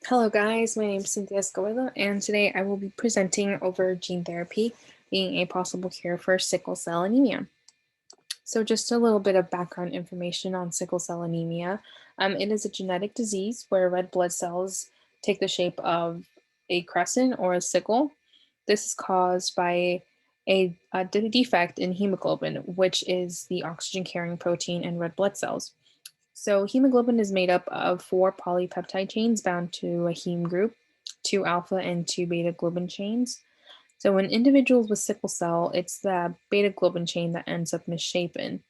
Hello guys, my name is Cynthia Escobedo, and today I will be presenting over gene therapy being a possible cure for sickle cell anemia. So just a little bit of background information on sickle cell anemia. It is a genetic disease where red blood cells take the shape of a crescent or a sickle. This is caused by a defect in hemoglobin, which is the oxygen carrying protein in red blood cells. So hemoglobin is made up of 4 polypeptide chains bound to a heme group, 2 alpha and 2 beta globin chains. So in individuals with sickle cell, it's the beta globin chain that ends up misshapen.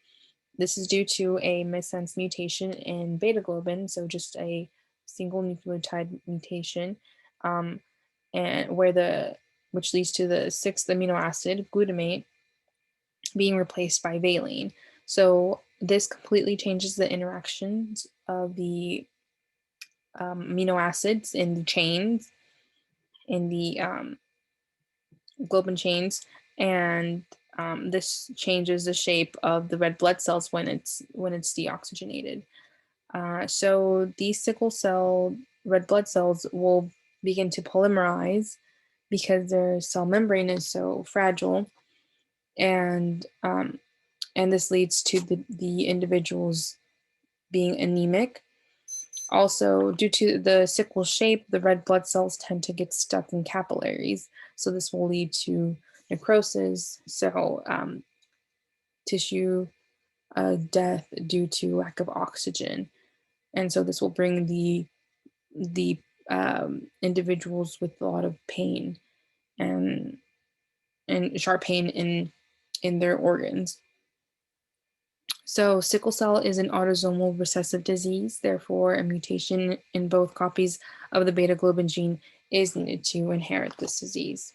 This is due to a missense mutation in beta globin, so just a single nucleotide mutation, um, and which leads to the sixth amino acid, glutamate, being replaced by valine. So this completely changes the interactions of the amino acids in the chains, in the globin chains, and this changes the shape of the red blood cells when it's deoxygenated. So these sickle cell red blood cells will begin to polymerize because their cell membrane is so fragile, and this leads to the individuals being anemic. Also, due to the sickle shape, the red blood cells tend to get stuck in capillaries. So this will lead to necrosis, so tissue death due to lack of oxygen. And so this will bring the individuals with a lot of pain and sharp pain in their organs. So sickle cell is an autosomal recessive disease. Therefore, a mutation in both copies of the beta globin gene is needed to inherit this disease.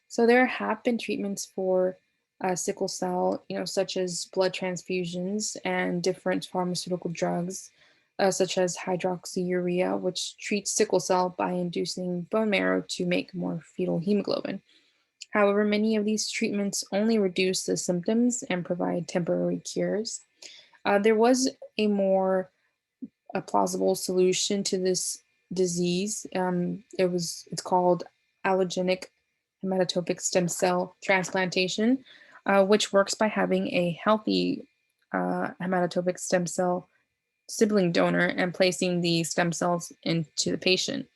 So there have been treatments for sickle cell, such as blood transfusions and different pharmaceutical drugs, such as hydroxyurea, which treats sickle cell by inducing bone marrow to make more fetal hemoglobin. However, many of these treatments only reduce the symptoms and provide temporary cures. There was a plausible solution to this disease. It's called allogeneic hematopoietic stem cell transplantation, which works by having a healthy hematopoietic stem cell sibling donor and placing the stem cells into the patient.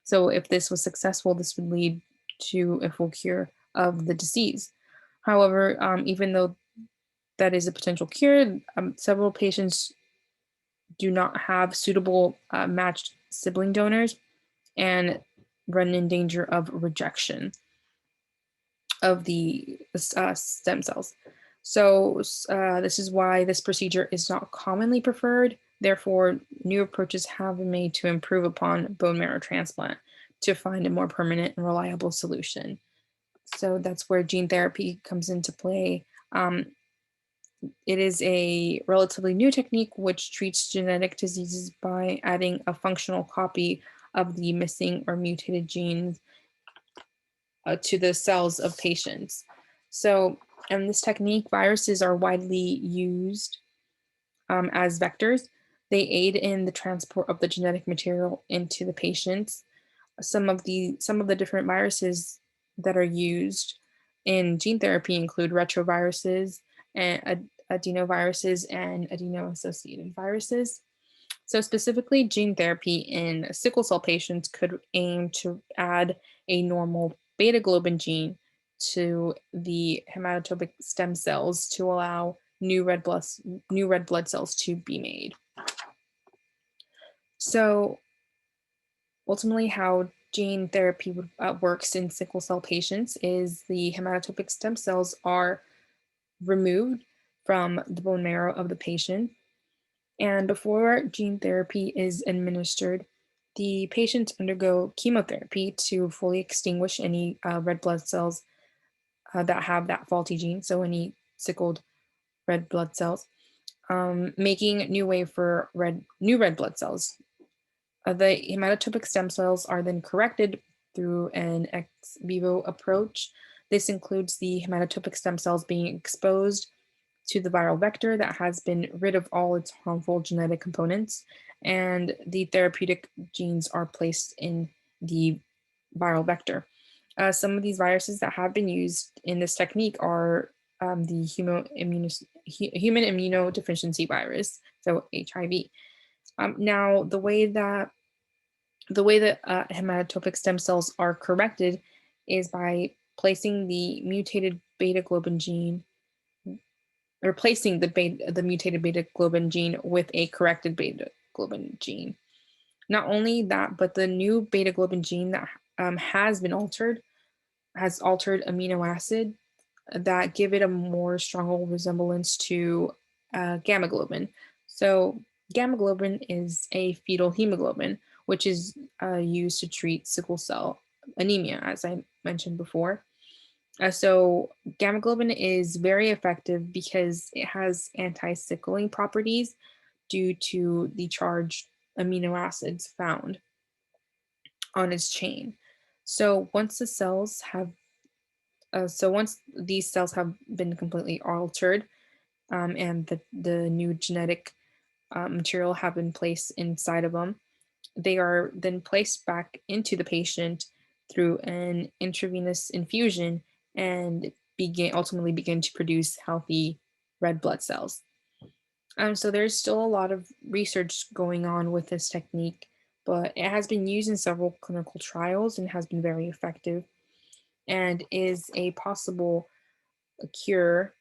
So, if this was successful, this would lead to a full cure of the disease. However, even though that is a potential cure, several patients do not have suitable matched sibling donors and run in danger of rejection of the stem cells. So, this is why this procedure is not commonly preferred. Therefore, new approaches have been made to improve upon bone marrow transplant to find a more permanent and reliable solution. So, that's where gene therapy comes into play. It is a relatively new technique which treats genetic diseases by adding a functional copy of the missing or mutated genes to the cells of patients. So, in this technique, viruses are widely used as vectors. They aid in the transport of the genetic material into the patients. Some of the different viruses that are used in gene therapy include retroviruses and adenoviruses and adeno-associated viruses. So specifically, gene therapy in sickle cell patients could aim to add a normal beta globin gene to the hematopoietic stem cells to allow new red blood cells to be made. So ultimately, how gene therapy works in sickle cell patients is the hematopoietic stem cells are removed from the bone marrow of the patient. And before gene therapy is administered, the patients undergo chemotherapy to fully extinguish any red blood cells that have that faulty gene, so any sickled red blood cells, making new way for new red blood cells. The hematopoietic stem cells are then corrected through an ex vivo approach. This includes the hematopoietic stem cells being exposed to the viral vector that has been rid of all its harmful genetic components, and the therapeutic genes are placed in the viral vector. Some of these viruses that have been used in this technique are the human immunodeficiency virus, so HIV. Now, the way that hematopoietic stem cells are corrected is by placing the mutated beta globin gene, replacing the mutated beta globin gene with a corrected beta globin gene. Not only that, but the new beta globin gene that has altered amino acid that give it a more stronger resemblance to gamma globin. So gamma globin is a fetal hemoglobin, which is used to treat sickle cell anemia, as I mentioned before. So gamma globin is very effective because it has anti-sickling properties due to the charged amino acids found on its chain. So once these cells have been completely altered, and the new genetic material have been placed inside of them, they are then placed back into the patient through an intravenous infusion and ultimately begin to produce healthy red blood cells. So there's still a lot of research going on with this technique, but it has been used in several clinical trials and has been very effective and is a possible cure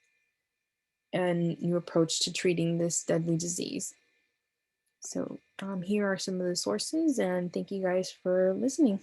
and new approach to treating this deadly disease. So here are some of the sources, and thank you guys for listening.